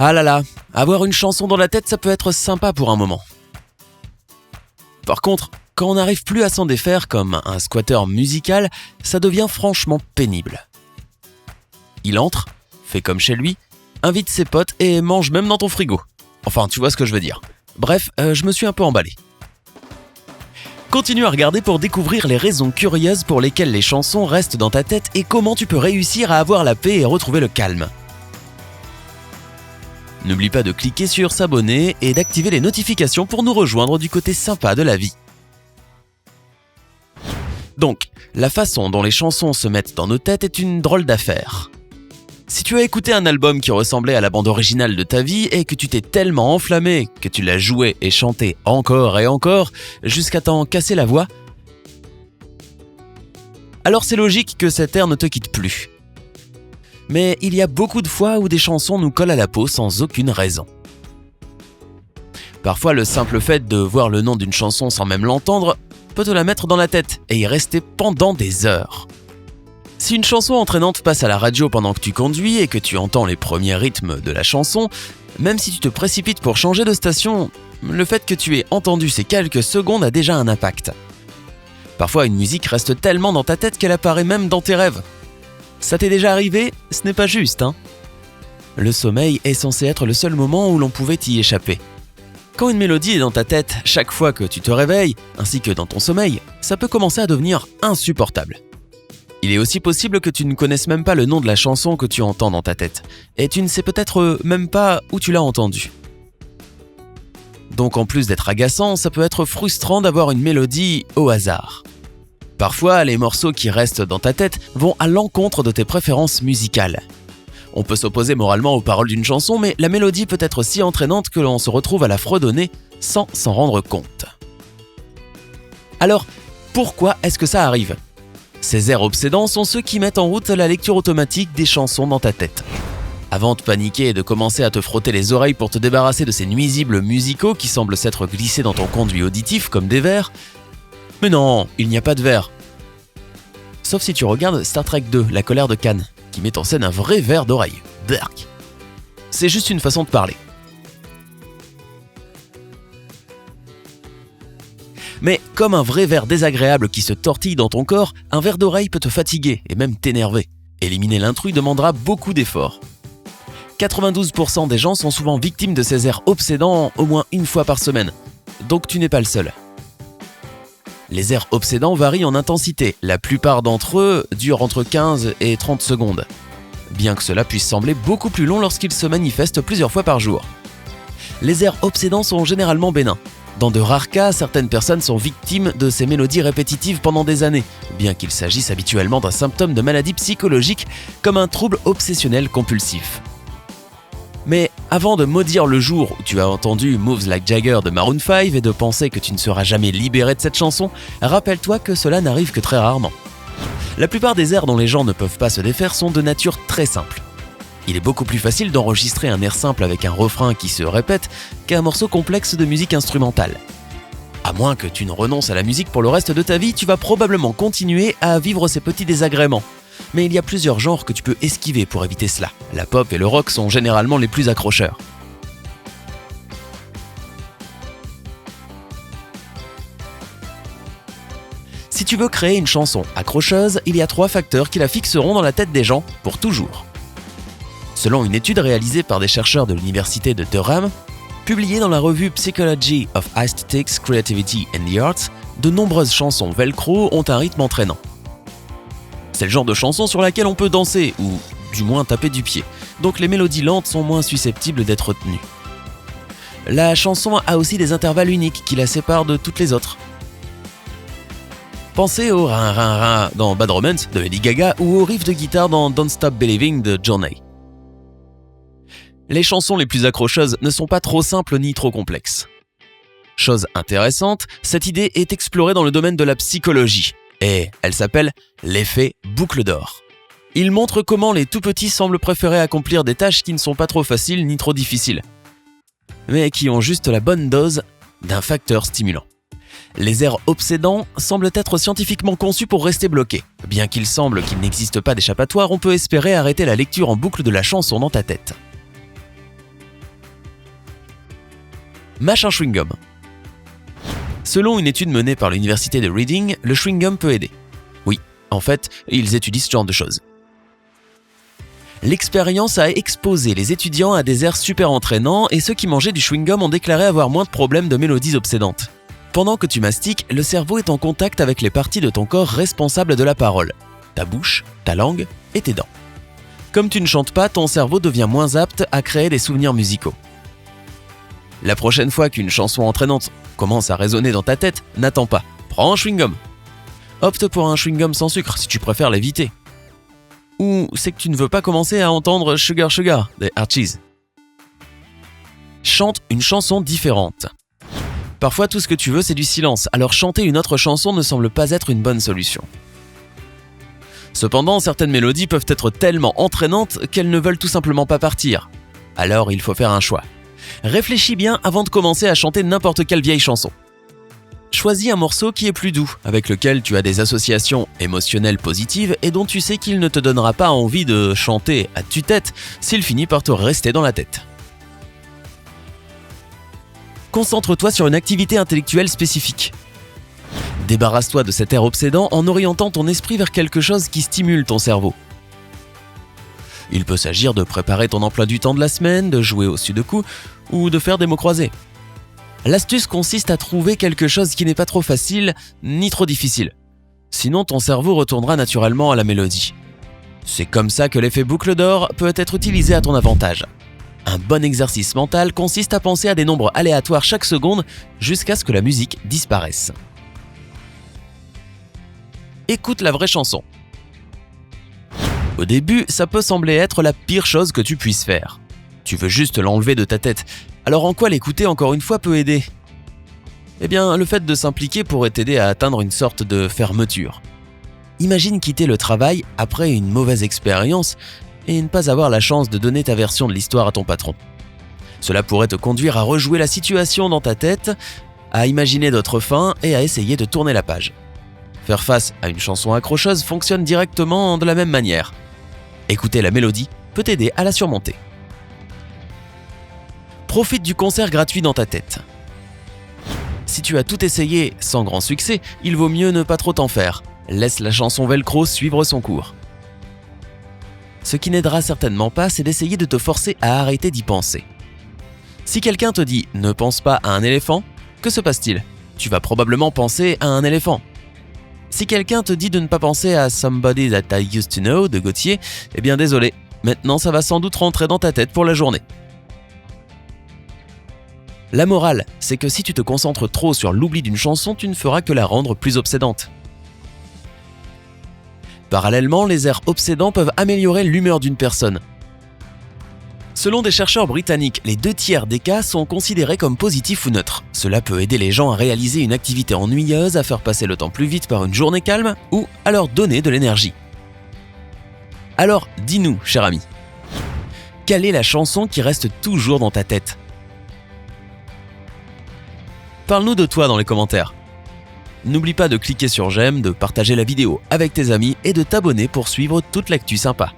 Ah là là, avoir une chanson dans la tête, ça peut être sympa pour un moment. Par contre, quand on n'arrive plus à s'en défaire comme un squatter musical, ça devient franchement pénible. Il entre, fait comme chez lui, invite ses potes et mange même dans ton frigo. Enfin, tu vois ce que je veux dire. Bref, je me suis un peu emballé. Continue à regarder pour découvrir les raisons curieuses pour lesquelles les chansons restent dans ta tête et comment tu peux réussir à avoir la paix et retrouver le calme. N'oublie pas de cliquer sur s'abonner et d'activer les notifications pour nous rejoindre du côté sympa de la vie. Donc, la façon dont les chansons se mettent dans nos têtes est une drôle d'affaire. Si tu as écouté un album qui ressemblait à la bande originale de ta vie et que tu t'es tellement enflammé que tu l'as joué et chanté encore et encore jusqu'à t'en casser la voix, alors c'est logique que cet air ne te quitte plus. Mais il y a beaucoup de fois où des chansons nous collent à la peau sans aucune raison. Parfois, le simple fait de voir le nom d'une chanson sans même l'entendre peut te la mettre dans la tête et y rester pendant des heures. Si une chanson entraînante passe à la radio pendant que tu conduis et que tu entends les premiers rythmes de la chanson, même si tu te précipites pour changer de station, le fait que tu aies entendu ces quelques secondes a déjà un impact. Parfois, une musique reste tellement dans ta tête qu'elle apparaît même dans tes rêves. Ça t'est déjà arrivé ? Ce n'est pas juste, hein ? Le sommeil est censé être le seul moment où l'on pouvait y échapper. Quand une mélodie est dans ta tête chaque fois que tu te réveilles, ainsi que dans ton sommeil, ça peut commencer à devenir insupportable. Il est aussi possible que tu ne connaisses même pas le nom de la chanson que tu entends dans ta tête, et tu ne sais peut-être même pas où tu l'as entendue. Donc en plus d'être agaçant, ça peut être frustrant d'avoir une mélodie au hasard. Parfois, les morceaux qui restent dans ta tête vont à l'encontre de tes préférences musicales. On peut s'opposer moralement aux paroles d'une chanson, mais la mélodie peut être si entraînante que l'on se retrouve à la fredonner sans s'en rendre compte. Alors, pourquoi est-ce que ça arrive ? Ces airs obsédants sont ceux qui mettent en route la lecture automatique des chansons dans ta tête. Avant de paniquer et de commencer à te frotter les oreilles pour te débarrasser de ces nuisibles musicaux qui semblent s'être glissés dans ton conduit auditif comme des vers, mais non, il n'y a pas de vers. Sauf si tu regardes Star Trek 2, La colère de Khan, qui met en scène un vrai ver d'oreille. Berk. C'est juste une façon de parler. Mais comme un vrai ver désagréable qui se tortille dans ton corps, un ver d'oreille peut te fatiguer et même t'énerver. Éliminer l'intrus demandera beaucoup d'efforts. 92% des gens sont souvent victimes de ces airs obsédants au moins une fois par semaine. Donc tu n'es pas le seul. Les airs obsédants varient en intensité. La plupart d'entre eux durent entre 15 et 30 secondes. Bien que cela puisse sembler beaucoup plus long lorsqu'ils se manifestent plusieurs fois par jour. Les airs obsédants sont généralement bénins. Dans de rares cas, certaines personnes sont victimes de ces mélodies répétitives pendant des années, bien qu'il s'agisse habituellement d'un symptôme de maladie psychologique comme un trouble obsessionnel compulsif. Mais avant de maudire le jour où tu as entendu Moves Like Jagger de Maroon 5 et de penser que tu ne seras jamais libéré de cette chanson, rappelle-toi que cela n'arrive que très rarement. La plupart des airs dont les gens ne peuvent pas se défaire sont de nature très simple. Il est beaucoup plus facile d'enregistrer un air simple avec un refrain qui se répète qu'un morceau complexe de musique instrumentale. À moins que tu ne renonces à la musique pour le reste de ta vie, tu vas probablement continuer à vivre ces petits désagréments. Mais il y a plusieurs genres que tu peux esquiver pour éviter cela. La pop et le rock sont généralement les plus accrocheurs. Si tu veux créer une chanson accrocheuse, il y a 3 facteurs qui la fixeront dans la tête des gens pour toujours. Selon une étude réalisée par des chercheurs de l'université de Durham, publiée dans la revue Psychology of Aesthetics, Creativity and the Arts, de nombreuses chansons velcro ont un rythme entraînant. C'est le genre de chanson sur laquelle on peut danser, ou du moins taper du pied, donc les mélodies lentes sont moins susceptibles d'être retenues. La chanson a aussi des intervalles uniques qui la séparent de toutes les autres. Pensez au rin rin rin dans Bad Romance de Lady Gaga ou au riff de guitare dans Don't Stop Believing de Journey. Les chansons les plus accrocheuses ne sont pas trop simples ni trop complexes. Chose intéressante, cette idée est explorée dans le domaine de la psychologie, et elle s'appelle l'effet boucle d'or. Il montre comment les tout-petits semblent préférer accomplir des tâches qui ne sont pas trop faciles ni trop difficiles, mais qui ont juste la bonne dose d'un facteur stimulant. Les airs obsédants semblent être scientifiquement conçus pour rester bloqués. Bien qu'il semble qu'il n'existe pas d'échappatoire, on peut espérer arrêter la lecture en boucle de la chanson dans ta tête. Mâche un chewing-gum. Selon une étude menée par l'université de Reading, le chewing-gum peut aider. Oui, en fait, ils étudient ce genre de choses. L'expérience a exposé les étudiants à des airs super entraînants et ceux qui mangeaient du chewing-gum ont déclaré avoir moins de problèmes de mélodies obsédantes. Pendant que tu mastiques, le cerveau est en contact avec les parties de ton corps responsables de la parole, ta bouche, ta langue et tes dents. Comme tu ne chantes pas, ton cerveau devient moins apte à créer des souvenirs musicaux. La prochaine fois qu'une chanson entraînante commence à résonner dans ta tête, n'attends pas, prends un chewing-gum. Opte pour un chewing-gum sans sucre si tu préfères l'éviter. Ou c'est que tu ne veux pas commencer à entendre Sugar Sugar des Archies. Chante une chanson différente. Parfois tout ce que tu veux c'est du silence, alors chanter une autre chanson ne semble pas être une bonne solution. Cependant, certaines mélodies peuvent être tellement entraînantes qu'elles ne veulent tout simplement pas partir. Alors il faut faire un choix. Réfléchis bien avant de commencer à chanter n'importe quelle vieille chanson. Choisis un morceau qui est plus doux, avec lequel tu as des associations émotionnelles positives et dont tu sais qu'il ne te donnera pas envie de chanter à tue-tête s'il finit par te rester dans la tête. Concentre-toi sur une activité intellectuelle spécifique. Débarrasse-toi de cet air obsédant en orientant ton esprit vers quelque chose qui stimule ton cerveau. Il peut s'agir de préparer ton emploi du temps de la semaine, de jouer au sudoku ou de faire des mots croisés. L'astuce consiste à trouver quelque chose qui n'est pas trop facile ni trop difficile. Sinon, ton cerveau retournera naturellement à la mélodie. C'est comme ça que l'effet boucle d'or peut être utilisé à ton avantage. Un bon exercice mental consiste à penser à des nombres aléatoires chaque seconde jusqu'à ce que la musique disparaisse. Écoute la vraie chanson. Au début, ça peut sembler être la pire chose que tu puisses faire. Tu veux juste l'enlever de ta tête. Alors en quoi l'écouter encore une fois peut aider ? Eh bien, le fait de s'impliquer pourrait t'aider à atteindre une sorte de fermeture. Imagine quitter le travail après une mauvaise expérience et ne pas avoir la chance de donner ta version de l'histoire à ton patron. Cela pourrait te conduire à rejouer la situation dans ta tête, à imaginer d'autres fins et à essayer de tourner la page. Faire face à une chanson accrocheuse fonctionne directement de la même manière. Écouter la mélodie peut t'aider à la surmonter. Profite du concert gratuit dans ta tête. Si tu as tout essayé sans grand succès, il vaut mieux ne pas trop t'en faire. Laisse la chanson Velcro suivre son cours. Ce qui n'aidera certainement pas, c'est d'essayer de te forcer à arrêter d'y penser. Si quelqu'un te dit « ne pense pas à un éléphant », que se passe-t-il ? Tu vas probablement penser à un éléphant. Si quelqu'un te dit de ne pas penser à Somebody That I Used to Know de Gautier, eh bien désolé, maintenant ça va sans doute rentrer dans ta tête pour la journée. La morale, c'est que si tu te concentres trop sur l'oubli d'une chanson, tu ne feras que la rendre plus obsédante. Parallèlement, les airs obsédants peuvent améliorer l'humeur d'une personne. Selon des chercheurs britanniques, les 2/3 des cas sont considérés comme positifs ou neutres. Cela peut aider les gens à réaliser une activité ennuyeuse, à faire passer le temps plus vite par une journée calme ou à leur donner de l'énergie. Alors, dis-nous, cher ami, quelle est la chanson qui reste toujours dans ta tête ? Parle-nous de toi dans les commentaires. N'oublie pas de cliquer sur j'aime, de partager la vidéo avec tes amis et de t'abonner pour suivre toute l'actu sympa.